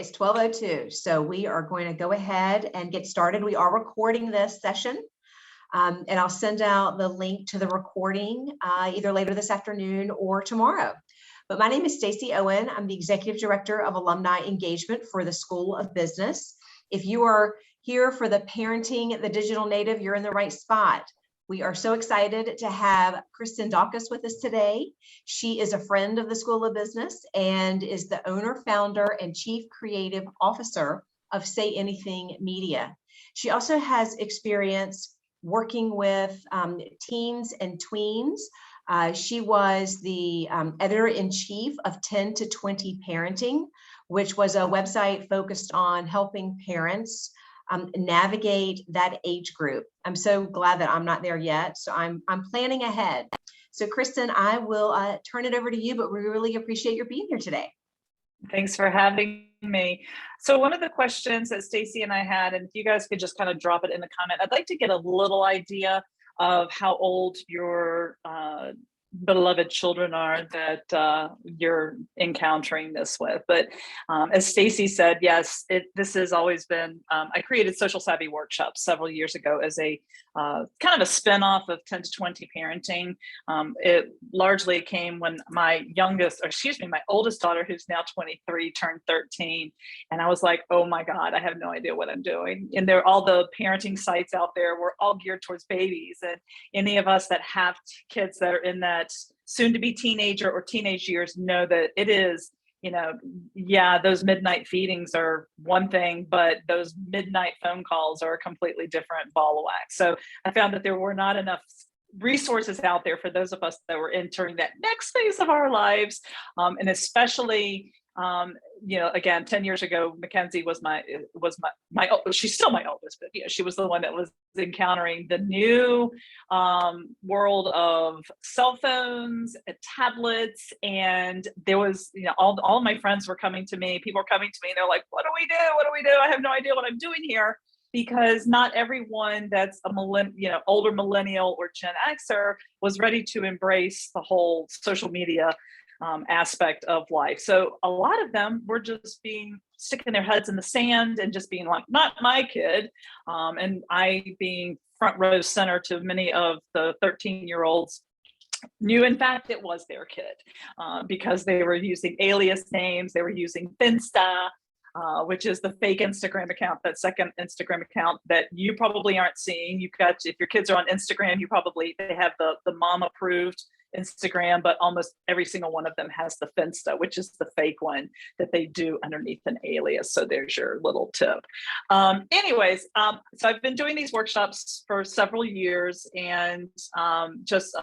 it's 12:02. So we are going to go ahead and get started. We are recording this session, and I'll send out the link to the recording either later this afternoon or tomorrow. But my name is Stacy Owen. I'm the Executive Director of Alumni Engagement for the School of Business. If you are here for the Parenting the Digital Native, you're in the right spot. We are so excited to have Kristen Daukas with us today. She is a friend of the School of Business and is the owner, founder, and chief creative officer of Say Anything Media. She also has experience working with teens and tweens. She was the editor-in-chief of 10 to 20 Parenting, which was a website focused on helping parents navigate that age group. I'm so glad that I'm not there yet. So I'm planning ahead. So Kristen, I will turn it over to you, but we really appreciate your being here today. Thanks for having me. So one of the questions that Stacy and I had, and if you guys could just kind of drop it in the comment, I'd like to get a little idea of how old your beloved children are that you're encountering this with. But as Stacy said, yes, this has always been, I created Social Savvy Workshops several years ago as a kind of a spinoff of 10 to 20 Parenting. It largely came when my oldest daughter, who's now 23, turned 13. And I was like, oh my God, I have no idea what I'm doing. And there are all the parenting sites out there were all geared towards babies. And any of us that have kids that are in that soon to be teenager or teenage years know that it is, those midnight feedings are one thing, but those midnight phone calls are a completely different ball of wax. So I found that there were not enough resources out there for those of us that were entering that next phase of our lives. And especially, again, 10 years ago, Mackenzie was she's still my oldest, but she was the one that was encountering the new world of cell phones, tablets, and there was, all my friends were coming to me, people were coming to me, and they're like, what do we do? What do we do? I have no idea what I'm doing here. Because not everyone that's older millennial or Gen Xer was ready to embrace the whole social media aspect of life. So a lot of them were just sticking their heads in the sand and just being like, not my kid. And I being front row center to many of the 13-year-olds knew, in fact, it was their kid because they were using alias names. They were using Finsta, which is the fake Instagram account, that second Instagram account that you probably aren't seeing. If your kids are on Instagram, they have the mom approved Instagram, but almost every single one of them has the Finsta, which is the fake one that they do underneath an alias. So there's your little tip. So I've been doing these workshops for several years, and I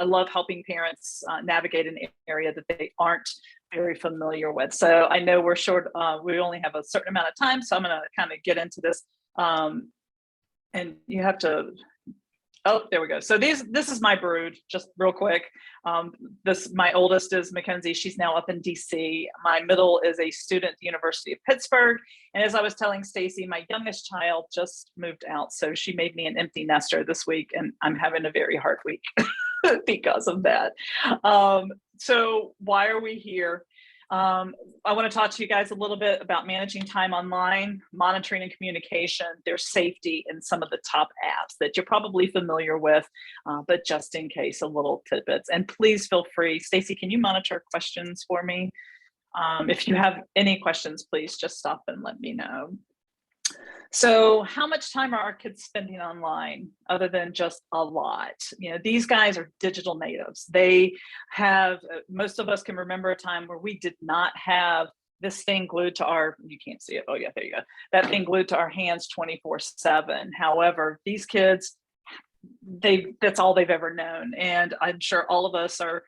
love helping parents navigate an area that they aren't very familiar with. So I know we're short, we only have a certain amount of time, so I'm going to kind of get into this. And you have to, there we go. So this is my brood, just real quick. My oldest is Mackenzie. She's now up in DC. My middle is a student at the University of Pittsburgh. And as I was telling Stacy, my youngest child just moved out. So she made me an empty nester this week, and I'm having a very hard week because of that. So why are we here? I want to talk to you guys a little bit about managing time online, monitoring and communication, their safety, and some of the top apps that you're probably familiar with, but just in case, a little tidbits. And please feel free. Stacy, can you monitor questions for me? If you have any questions, please just stop and let me know. So how much time are our kids spending online other than just a lot? These guys are digital natives. They have, most of us can remember a time where we did not have this thing glued to you can't see it. Oh yeah, there you go. That thing glued to our hands 24/7. However, these kids, that's all they've ever known. And I'm sure all of us are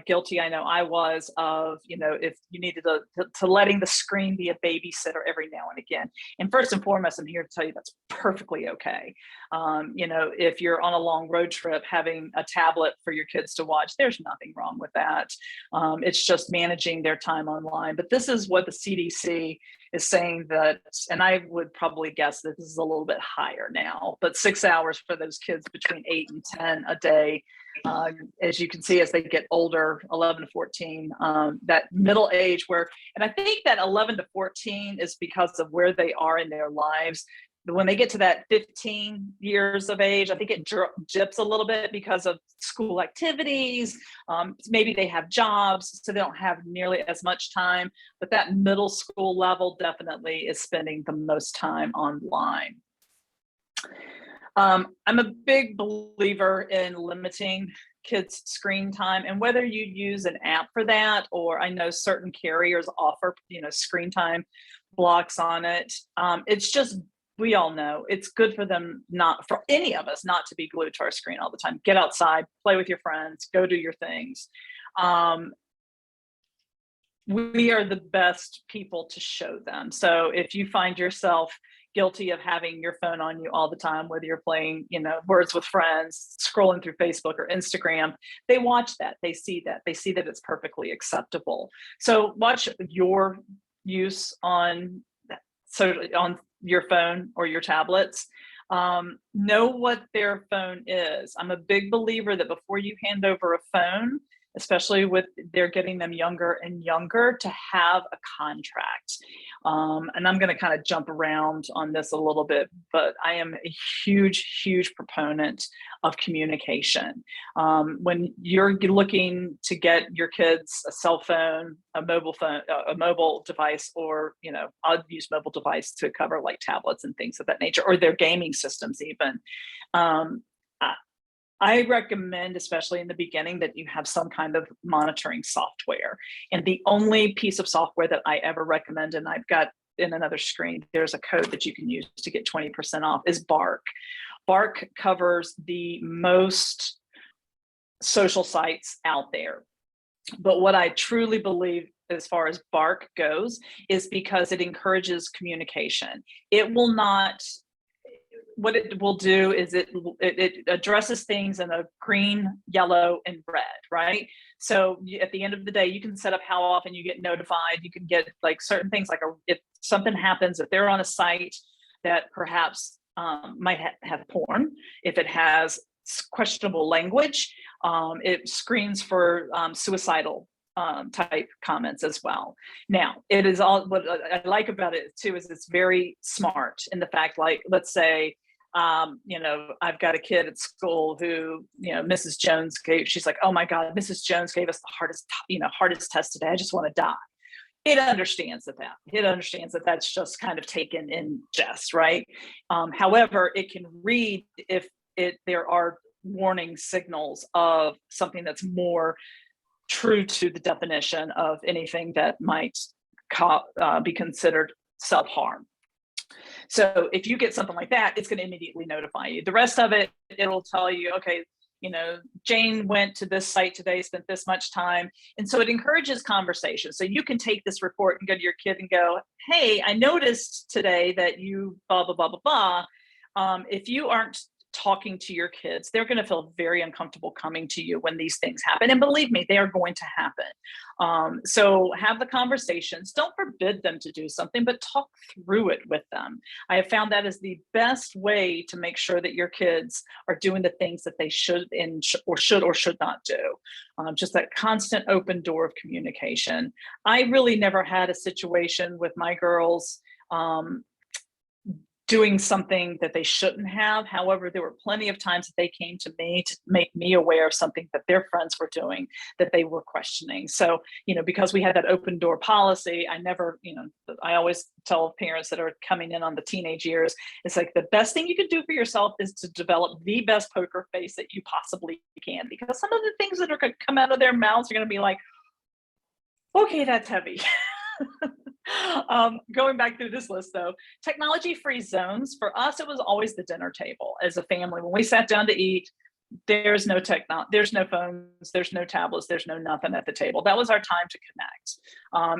guilty. I know I was of, if you needed to letting the screen be a babysitter every now and again. And first and foremost, I'm here to tell you that's perfectly okay. If you're on a long road trip, having a tablet for your kids to watch, there's nothing wrong with that. It's just managing their time online. But this is what the CDC is saying that, and I would probably guess that this is a little bit higher now, but 6 hours for those kids between 8 and 10 a day. As you can see, as they get older, 11 to 14, that middle age where, and I think that 11 to 14 is because of where they are in their lives. When they get to that 15 years of age, I think it dips a little bit because of school activities. Maybe they have jobs, so they don't have nearly as much time, but that middle school level definitely is spending the most time online. I'm a big believer in limiting kids' screen time, and whether you use an app for that, or I know certain carriers offer, screen time blocks on it. It's just, we all know it's good for them, not for any of us, not to be glued to our screen all the time. Get outside, play with your friends, go do your things. We are the best people to show them. So if you find yourself guilty of having your phone on you all the time, whether you're playing, words with friends, scrolling through Facebook or Instagram, they watch that, they see that it's perfectly acceptable. So watch your use on your phone or your tablets. Know what their phone is. I'm a big believer that before you hand over a phone, especially with they're getting them younger and younger, to have a contract. And I'm going to kind of jump around on this a little bit, but I am a huge proponent of communication. When you're looking to get your kids a cell phone, a mobile device, or, I'll use mobile device to cover like tablets and things of that nature, or their gaming systems even. I recommend, especially in the beginning, that you have some kind of monitoring software. And the only piece of software that I ever recommend, and I've got in another screen, there's a code that you can use to get 20% off, is Bark. Bark covers the most social sites out there. But what I truly believe as far as Bark goes is because it encourages communication. It will not, what it will do is it addresses things in a green, yellow, and red, right? So at the end of the day, you can set up how often you get notified. You can get like certain things, like if something happens, if they're on a site that perhaps might have porn, if it has questionable language, it screens for suicidal type comments as well. Now, it is all, what I like about it too is it's very smart in the fact, like, let's say, I've got a kid at school who, Mrs. Jones she's like, oh my God, Mrs. Jones gave us the hardest test today. I just want to die. It understands that that's just kind of taken in jest, right? However, it can read if there are warning signals of something that's more true to the definition of anything that might be considered self-harm. So if you get something like that, it's going to immediately notify you. The rest of it, it'll tell you, okay, Jane went to this site today, spent this much time. And so it encourages conversation. So you can take this report and go to your kid and go, hey, I noticed today that you blah, blah, blah, blah, blah. If you aren't talking to your kids, they're going to feel very uncomfortable coming to you when these things happen. And believe me, they are going to happen. So have the conversations. Don't forbid them to do something, but talk through it with them. I have found that is the best way to make sure that your kids are doing the things that they should or should not do. Just that constant open door of communication. I really never had a situation with my girls doing something that they shouldn't have. However, there were plenty of times that they came to me to make me aware of something that their friends were doing that they were questioning. So, because we had that open door policy, I always tell parents that are coming in on the teenage years, it's like the best thing you can do for yourself is to develop the best poker face that you possibly can, because some of the things that are going to come out of their mouths are going to be like, okay, that's heavy. Going back through this list though, technology-free zones, for us, it was always the dinner table as a family. When we sat down to eat, there's no there's no phones, there's no tablets, there's no nothing at the table. That was our time to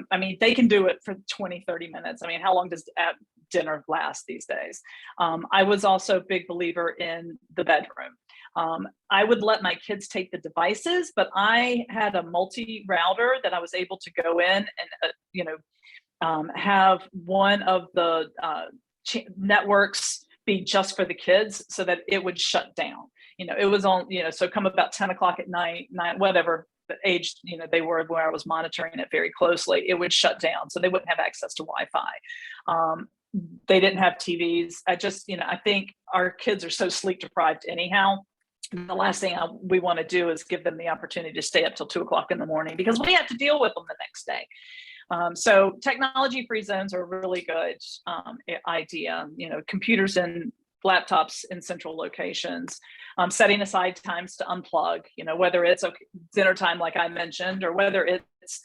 connect. They can do it for 20, 30 minutes. How long does dinner last these days? I was also a big believer in the bedroom. I would let my kids take the devices, but I had a multi-router that I was able to go in and, have one of the networks be just for the kids so that it would shut down. It was on, so come about 10 o'clock at night, whatever the age, they were where I was monitoring it very closely, it would shut down. So they wouldn't have access to Wi-Fi. They didn't have TVs. I think our kids are so sleep deprived anyhow. The last thing we want to do is give them the opportunity to stay up till 2 o'clock in the morning because we have to deal with them the next day. So technology-free zones are a really good idea. Computers and laptops in central locations, setting aside times to unplug, whether it's dinner time, like I mentioned, or whether it's,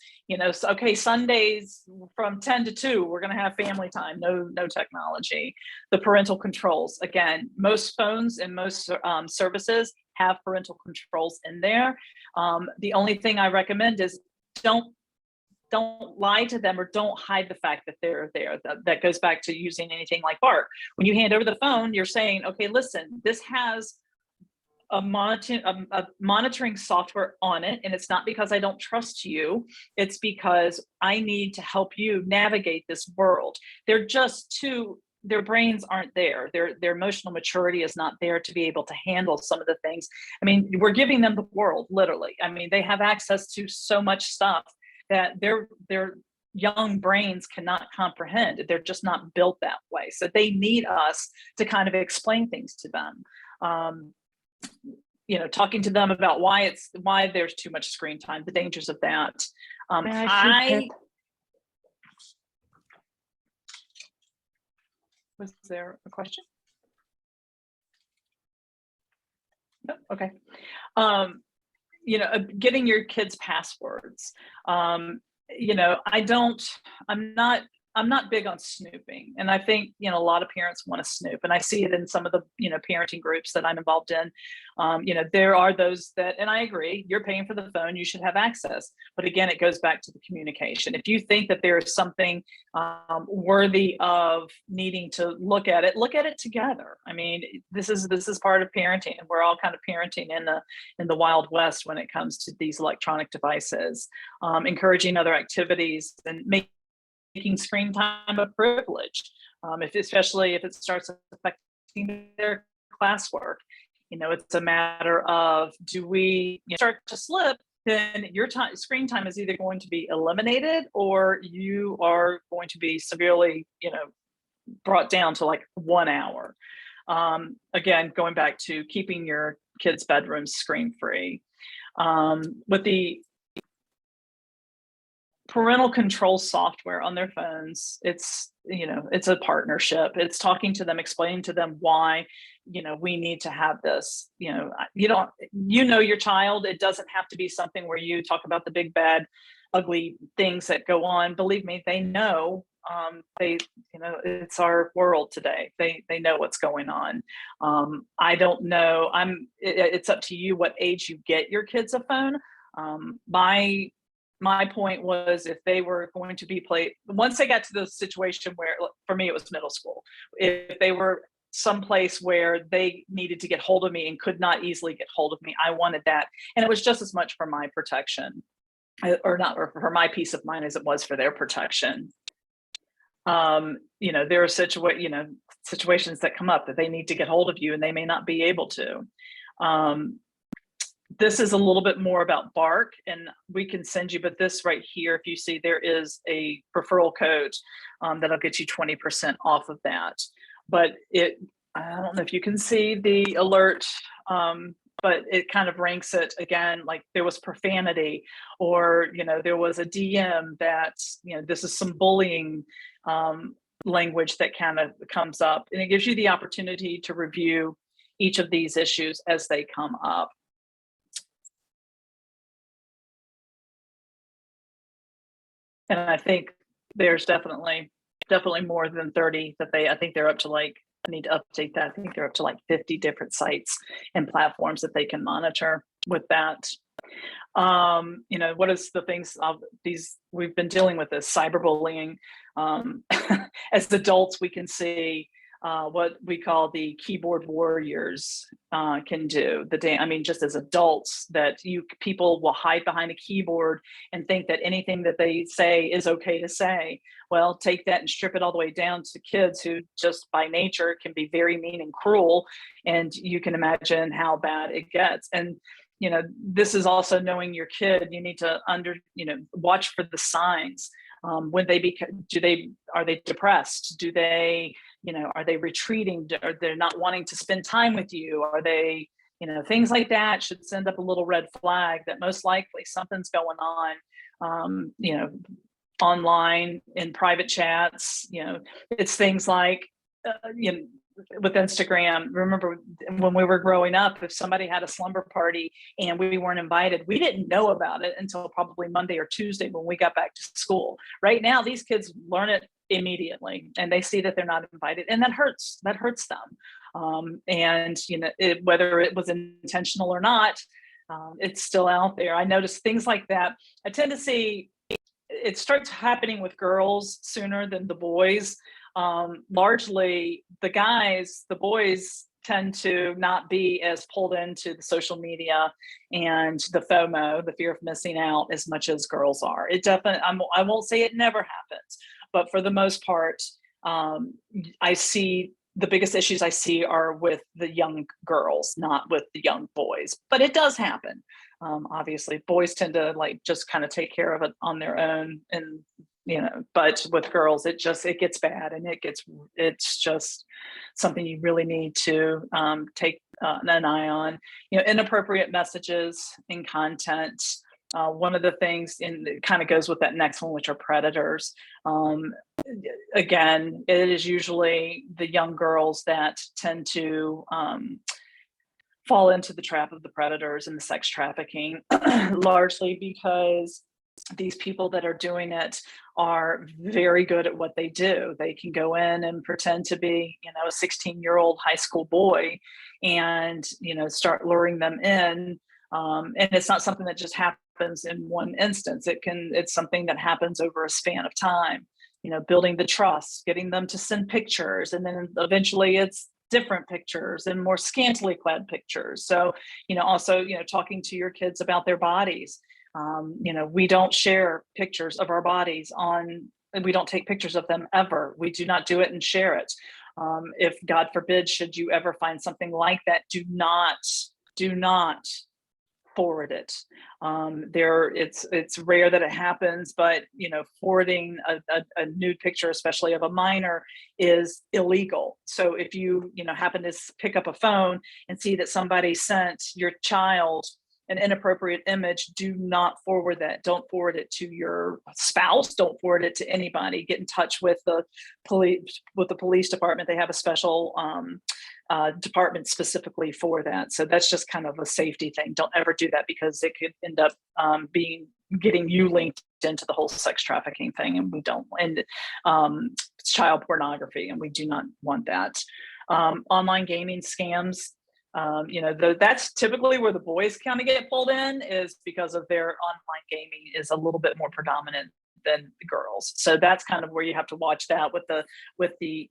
okay, Sundays from 10 to 2, we're going to have family time, no technology. The parental controls, again, most phones and most services have parental controls in there. The only thing I recommend is don't lie to them or don't hide the fact that they're there. That goes back to using anything like Bark. When you hand over the phone, you're saying, okay, listen, this has a monitoring software on it. And it's not because I don't trust you. It's because I need to help you navigate this world. They're just their brains aren't there. Their emotional maturity is not there to be able to handle some of the things. I mean, we're giving them the world, literally. I mean, they have access to so much stuff that their young brains cannot comprehend. They're just not built that way. So they need us to kind of explain things to them. Talking to them about why there's too much screen time, the dangers of that. Was there a question? No? Okay. Getting your kids' passwords. I'm not big on snooping. And I think, a lot of parents want to snoop, and I see it in some of the, parenting groups that I'm involved in. There are those that, and I agree, you're paying for the phone, you should have access. But again, it goes back to the communication. If you think that there is something worthy of needing to look at it together. I mean, this is part of parenting, and we're all kind of parenting in the Wild West when it comes to these electronic devices, encouraging other activities and making screen time a privilege, especially if it starts affecting their classwork. It's a matter of, do we start to slip, then your screen time is either going to be eliminated or you are going to be severely, brought down to like 1 hour. Again, going back to keeping your kids' bedrooms screen free. With the parental control software on their phones, it's a partnership. It's talking to them, explaining to them why we need to have this. Your child. It doesn't have to be something where you talk about the big bad ugly things that go on. Believe me, they know. It's our world today. They know what's going on. I don't know. It's up to you what age you get your kids a phone. My point was, if they were going to be once they got to the situation where, for me, it was middle school, if they were someplace where they needed to get hold of me and could not easily get hold of me, I wanted that. And it was just as much for my protection or for my peace of mind as it was for their protection. There are situations that come up that they need to get hold of you and they may not be able to. This is a little bit more about Bark, and we can send you, but this right here, if you see, there is a referral code that'll get you 20% off of that. But I don't know if you can see the alert, but it kind of ranks it again, like there was profanity, or, there was a DM that, this is some bullying language that kind of comes up, and it gives you the opportunity to review each of these issues as they come up. And I think there's definitely more than 30 that I think they're up to, I need to update that. I think they're up to 50 different sites and platforms that they can monitor with that. What is the things of we've been dealing with this cyberbullying. As adults, we can see what we call the keyboard warriors can do. I mean, just as adults, that people will hide behind a keyboard and think that anything that they say is okay to say. Well, take that and strip it all the way down to kids who just by nature can be very mean and cruel, and you can imagine how bad it gets. And this is also knowing your kid. You need to watch for the signs. When are they depressed? Do they, are they retreating? Are they not wanting to spend time with you? Are they, things like that should send up a little red flag that most likely something's going on, online in private chats. It's things like, with Instagram. Remember when we were growing up, if somebody had a slumber party and we weren't invited, we didn't know about it until probably Monday or Tuesday when we got back to school. Right now, these kids learn it immediately and they see that they're not invited, and that hurts them. And whether it was intentional or not, it's still out there. I notice things like that. I tend to see it starts happening with girls sooner than the boys. Largely the boys tend to not be as pulled into the social media and the FOMO, the fear of missing out, as much as girls are. It definitely, I won't say it never happens, but for the most part, I see the biggest issues I see are with the young girls, not with the young boys, but it does happen. Obviously boys tend to just kind of take care of it on their own, and but with girls, it gets bad, and it's just something you really need to take an eye on. Inappropriate messages and content. One of the things, and it kind of goes with that next one, which are predators. Again, it is usually the young girls that tend to fall into the trap of the predators and the sex trafficking, largely because these people that are doing it are very good at what they do. They can go in and pretend to be, a 16-year-old high school boy and, start luring them in. And it's not something that just happens in one instance. It's something that happens over a span of time, building the trust, getting them to send pictures, and then eventually it's different pictures and more scantily clad pictures. So, also, talking to your kids about their bodies. We don't share pictures of our bodies we don't take pictures of them ever. We do not do it and share it. If God forbid, should you ever find something like that, do not forward it. It's rare that it happens, but forwarding a nude picture, especially of a minor, is illegal. So if you happen to pick up a phone and see that somebody sent your child an inappropriate image, do not forward that. Don't forward it to your spouse. Don't forward it to anybody. Get in touch with the police department. They have a special department specifically for that. So that's just kind of a safety thing. Don't ever do that, because it could end up getting you linked into the whole sex trafficking thing, and we don't. And it's child pornography, and we do not want that. Online gaming scams. That's typically where the boys kind of get pulled in, is because of their online gaming is a little bit more predominant than the girls. So that's kind of where you have to watch that with the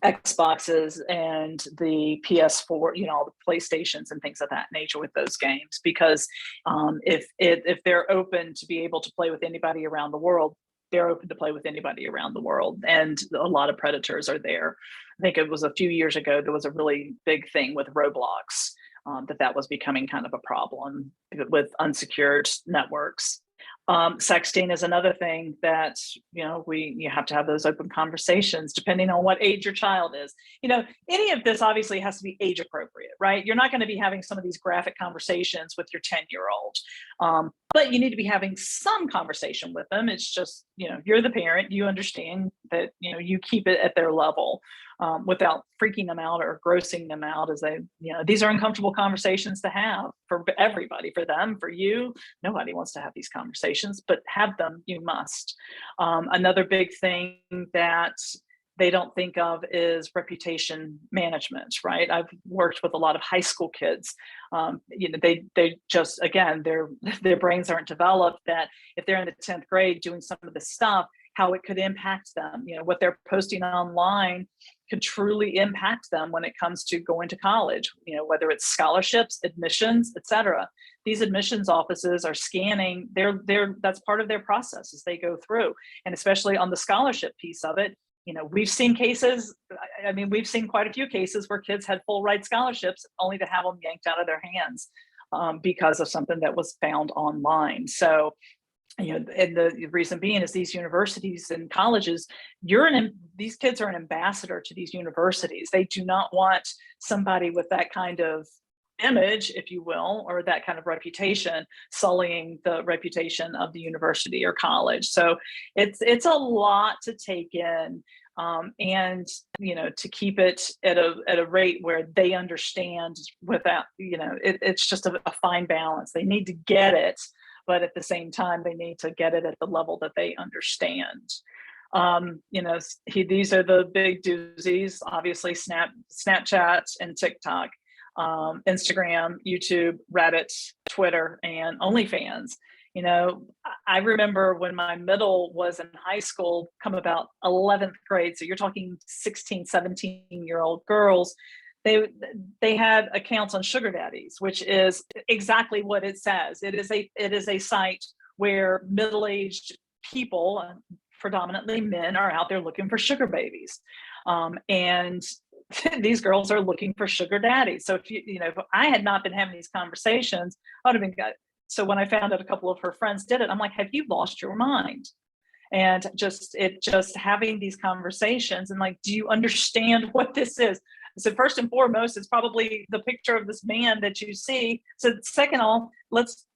Xboxes and the PS4, all the PlayStations and things of that nature with those games, because if they're open to be able to play with anybody around the world, they're open to play with anybody around the world, and a lot of predators are there. I think it was a few years ago, there was a really big thing with Roblox, that was becoming kind of a problem with unsecured networks. Sexting is another thing that, you have to have those open conversations depending on what age your child is. Any of this obviously has to be age appropriate, right? You're not going to be having some of these graphic conversations with your 10-year-old, but you need to be having some conversation with them. It's just, you're the parent, you understand that, you keep it at their level. Without freaking them out or grossing them out, as these are uncomfortable conversations to have for everybody, for them, for you. Nobody wants to have these conversations, but have them, you must. Another big thing that they don't think of is reputation management, right? I've worked with a lot of high school kids. They just, again, their brains aren't developed, that if they're in the 10th grade doing some of this stuff, how it could impact them. What they're posting online could truly impact them when it comes to going to college, whether it's scholarships, admissions, etc. These admissions offices are scanning that's part of their process as they go through. And especially on the scholarship piece of it, we've seen cases, we've seen quite a few cases where kids had full ride scholarships only to have them yanked out of their hands because of something that was found online. So, and the reason being is these universities and colleges, these kids are an ambassador to these universities. They do not want somebody with that kind of image, if you will, or that kind of reputation sullying the reputation of the university or college. So it's a lot to take in, and to keep it at a rate where they understand without, it's just a fine balance. They need to get it, but at the same time, they need to get it at the level that they understand. These are the big doozies, obviously Snapchat and TikTok, Instagram, YouTube, Reddit, Twitter, and OnlyFans. I remember when my middle was in high school, come about 11th grade. So you're talking 16, 17-year-old girls. They had accounts on sugar daddies, which is exactly what it says. It is a site where middle-aged people, predominantly men, are out there looking for sugar babies. And these girls are looking for sugar daddies. So if I had not been having these conversations, I would have been good. So when I found out a couple of her friends did it, I'm like, have you lost your mind? And just having these conversations and like, do you understand what this is? So first and foremost, it's probably the picture of this man that you see. So second of all,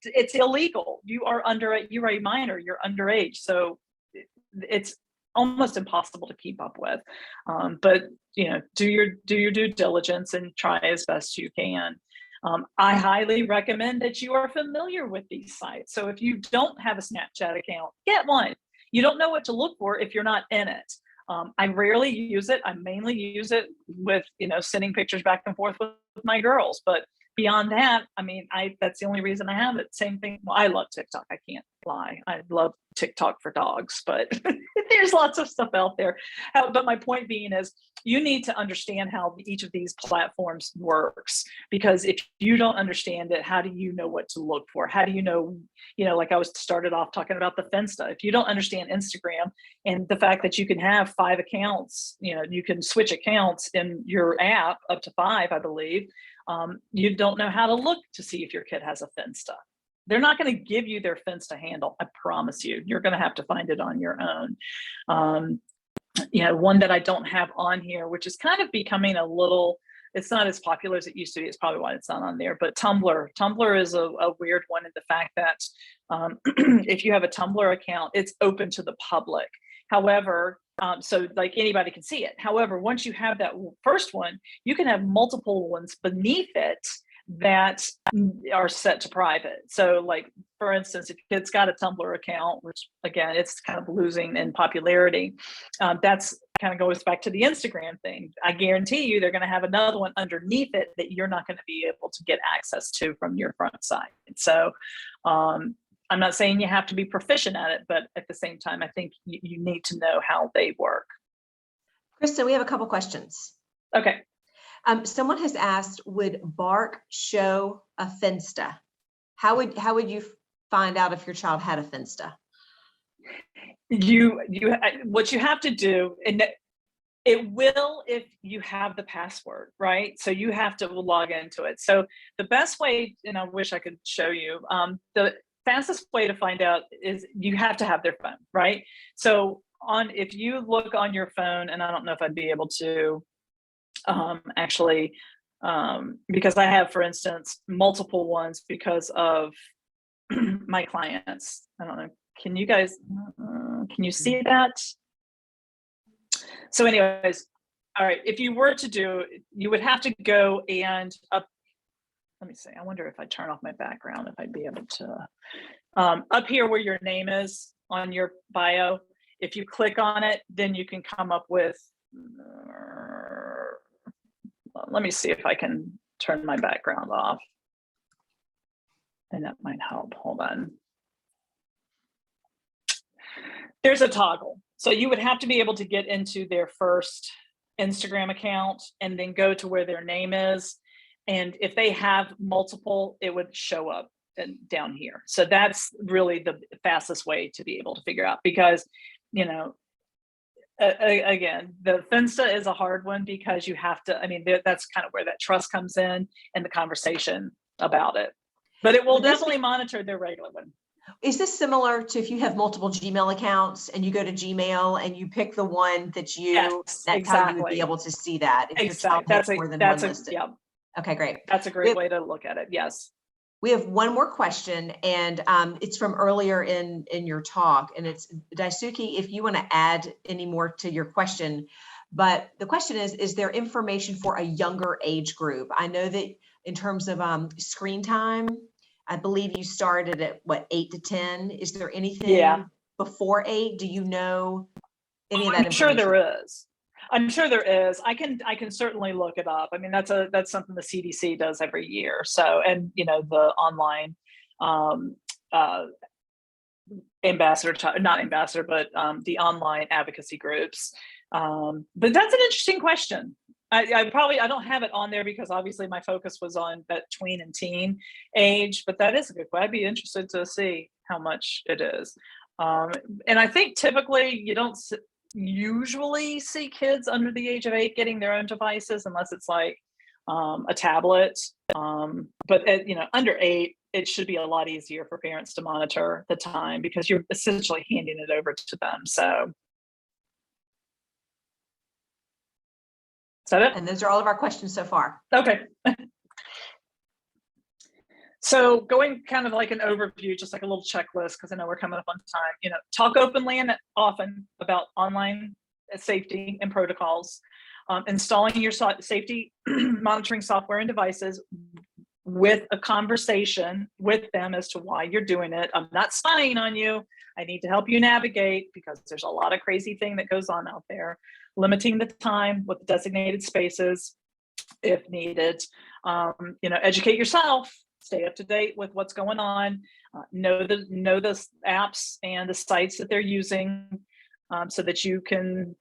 it's illegal. You are a minor, you're underage. So it's almost impossible to keep up with. But do your due diligence and try as best you can. I highly recommend that you are familiar with these sites. So if you don't have a Snapchat account, get one. You don't know what to look for if you're not in it. I rarely use it. I mainly use it with, sending pictures back and forth with my girls. But beyond that, that's the only reason I have it. Same thing. Well, I love TikTok. I can't lie. I love TikTok for dogs, but there's lots of stuff out there. But my point being is you need to understand how each of these platforms works, because if you don't understand it, how do you know what to look for? How do you know, like I was started off talking about the Finsta. If you don't understand Instagram and the fact that you can have 5 accounts, you can switch accounts in your app up to 5, I believe. You don't know how to look to see if your kid has a Finsta. They're not going to give you their Finsta handle. I promise you. You're going to have to find it on your own. One that I don't have on here, which is kind of becoming it's not as popular as it used to be. It's probably why it's not on there, but Tumblr. Tumblr is a weird one in the fact that if you have a Tumblr account, it's open to the public. However, so like anybody can see it. However, once you have that first one, you can have multiple ones beneath it that are set to private. So like, for instance, if your kid's got a Tumblr account, which again, it's kind of losing in popularity, that's kind of goes back to the Instagram thing. I guarantee you they're going to have another one underneath it that you're not going to be able to get access to from your front side. So I'm not saying you have to be proficient at it, but at the same time, I think you need to know how they work. Kristen, we have a couple questions. Okay. Someone has asked, would Bark show a Finsta? How would you find out if your child had a Finsta? What you have to do, and it will if you have the password, right? So you have to log into it. So the best way, and I wish I could show you, the fastest way to find out is you have to have their phone, right? So if you look on your phone, and I don't know if I'd be able to because I have, for instance, multiple ones because of my clients. I don't know. Can you guys, can you see that? So anyways, all right. If you were to do, you would have to go and let me see. I wonder if I turn off my background, if I'd be able to, up here where your name is on your bio, if you click on it, then you can come up with, let me see if I can turn my background off. And that might help. Hold on. There's a toggle. So you would have to be able to get into their first Instagram account and then go to where their name is. And if they have multiple, it would show up down here. So that's really the fastest way to be able to figure out, because, you know, again, the Finsta is a hard one because you have to, I mean, that's kind of where that trust comes in and the conversation about it. But it will definitely monitor their regular one. Is this similar to if you have multiple Gmail accounts and you go to Gmail and you pick the one that Yes, that's exactly. how you would be able to see that if your child Exactly. has more than one listed? Yeah. Okay, great. That's a great way to look at it. Yes. We have one more question, and it's from earlier in your talk, and it's Daisuke, if you want to add any more to your question. But the question is there information for a younger age group? I know that in terms of screen time, I believe you started at what, 8 to 10? Is there anything before 8? Do you know any of that information? I'm sure there is. I'm sure there is. I can certainly look it up. I mean, that's something the CDC does every year. So, and you know, the online not ambassador, but the online advocacy groups. But that's an interesting question. I don't have it on there because obviously my focus was on that tween and teen age, but that is a good question. I'd be interested to see how much it is. And I think typically you don't usually see kids under the age of 8 getting their own devices unless it's like a tablet. But you know, under 8, it should be a lot easier for parents to monitor the time because you're essentially handing it over to them. So. Is that it? And those are all of our questions so far. Okay. So going kind of like an overview, just like a little checklist, because I know we're coming up on time, you know, talk openly and often about online safety and protocols, installing your safety monitoring software and devices with a conversation with them as to why you're doing it. I'm not spying on you. I need to help you navigate because there's a lot of crazy thing that goes on out there. Limiting the time with designated spaces if needed. You know, educate yourself, stay up to date with what's going on, know the apps and the sites that they're using so that you can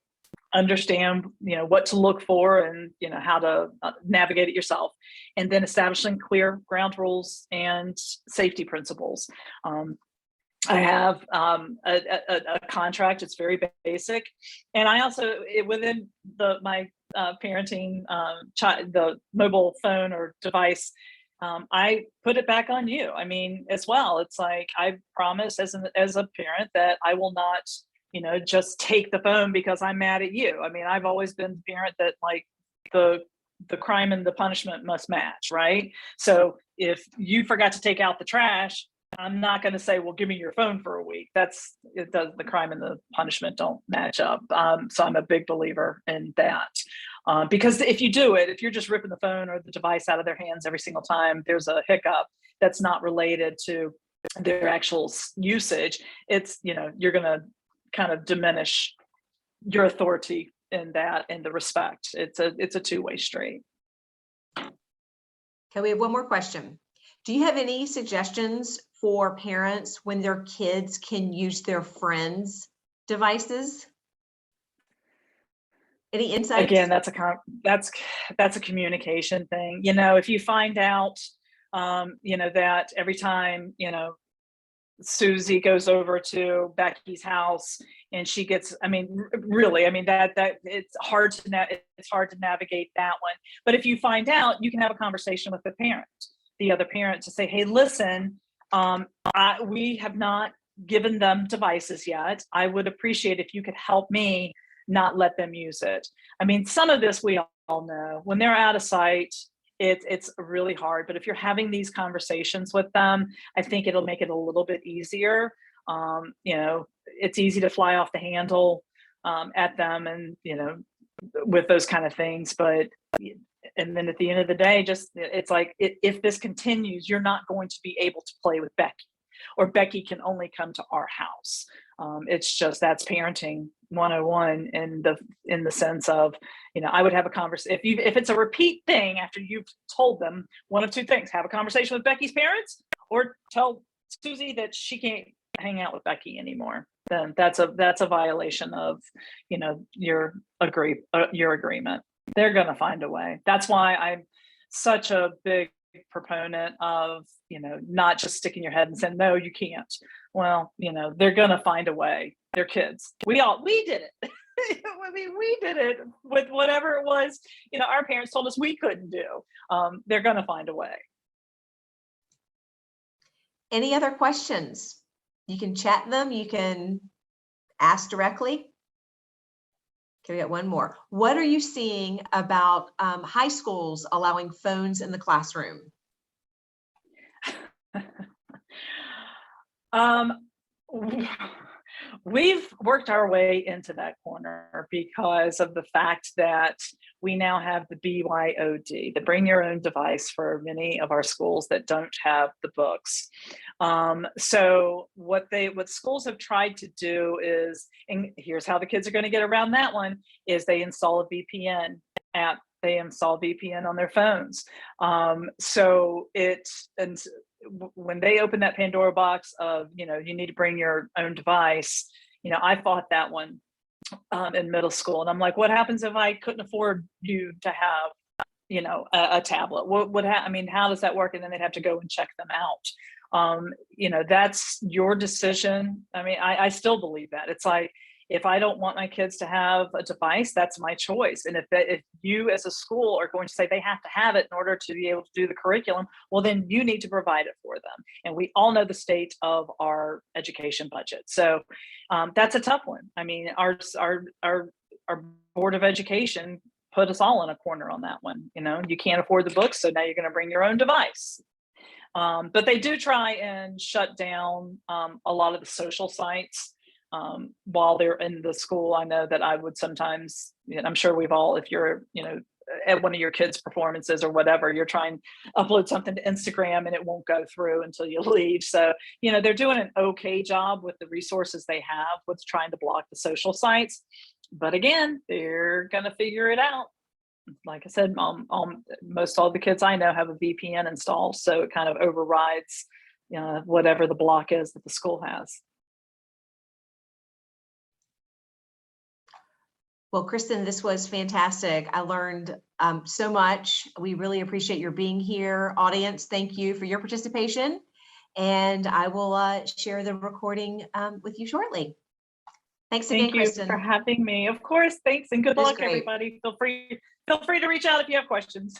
understand, you know, what to look for and, you know, how to navigate it yourself. And then establishing clear ground rules and safety principles. I have a contract. It's very basic, and I also within my parenting the mobile phone or device, I put it back on you. I mean, as well, it's like I promise as a parent that I will not, you know, just take the phone because I'm mad at you. I mean, I've always been the parent that like the crime and the punishment must match, right? So if you forgot to take out the trash, I'm not going to say, well, give me your phone for a week. The crime and the punishment don't match up. So I'm a big believer in that. Because if you do it, if you're just ripping the phone or the device out of their hands every single time there's a hiccup that's not related to their actual usage, it's, you know, you're going to kind of diminish your authority in that and the respect. It's a two-way street. Okay, we have one more question. Do you have any suggestions for parents when their kids can use their friends' devices? Any insights? Again, that's a communication thing. You know, if you find out, you know, that every time, you know, Susie goes over to Becky's house and she gets, I mean, really, I mean, that it's hard to navigate that one. But if you find out, you can have a conversation with the other parent to say, hey, listen, we have not given them devices yet. I would appreciate if you could help me not let them use it. I mean, some of this we all know. When they're out of sight, it's really hard. But if you're having these conversations with them, I think it'll make it a little bit easier. You know, it's easy to fly off the handle at them and, you know, with those kind of things. But and then at the end of the day, just it's like if this continues, you're not going to be able to play with Becky, or Becky can only come to our house. It's just that's parenting 101 in the sense of, you know, I would have a conversation if it's a repeat thing after you've told them one of two things: have a conversation with Becky's parents, or tell Susie that she can't hang out with Becky anymore, then that's a violation of, your agreement. They're going to find a way. That's why I'm such a big proponent of, not just sticking your head and saying, no, you can't. Well, they're going to find a way. They're kids. We did it. I mean, we did it with whatever it was, our parents told us we couldn't do. They're going to find a way. Any other questions? You can chat them. You can ask directly. Can we get one more? What are you seeing about high schools allowing phones in the classroom? We've worked our way into that corner because of the fact that we now have the BYOD, the bring your own device, for many of our schools that don't have the books. So what schools have tried to do is, and here's how the kids are going to get around that one, is they install a VPN app. They install VPN on their phones. When they open that Pandora box of, you need to bring your own device, I fought that one in middle school. And I'm like, what happens if I couldn't afford you to have, a tablet? How does that work? And then they'd have to go and check them out. That's your decision. I still believe that. It's like, if I don't want my kids to have a device, that's my choice. And if you as a school are going to say they have to have it in order to be able to do the curriculum, well, then you need to provide it for them. And we all know the state of our education budget. So that's a tough one. Our Board of Education put us all in a corner on that one. You can't afford the books, so now you're going to bring your own device. But they do try and shut down a lot of the social sites. While they're in the school. I know that I would sometimes, I'm sure we've all, if you're, at one of your kids' performances or whatever, you're trying to upload something to Instagram and it won't go through until you leave. So, they're doing an okay job with the resources they have with trying to block the social sites. But again, they're going to figure it out. Like I said, most all the kids I know have a VPN installed, so it kind of overrides, whatever the block is that the school has. Well, Kristen, this was fantastic. I learned so much. We really appreciate your being here. Audience, thank you for your participation. And I will share the recording with you shortly. Thanks again, Kristen. Thank you for having me. Of course, thanks, and good luck, everybody. Feel free to reach out if you have questions.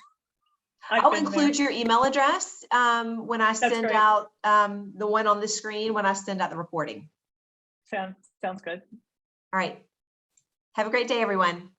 I'll include your email address when I send out the one on the screen when I send out the recording. Sounds good. All right. Have a great day, everyone.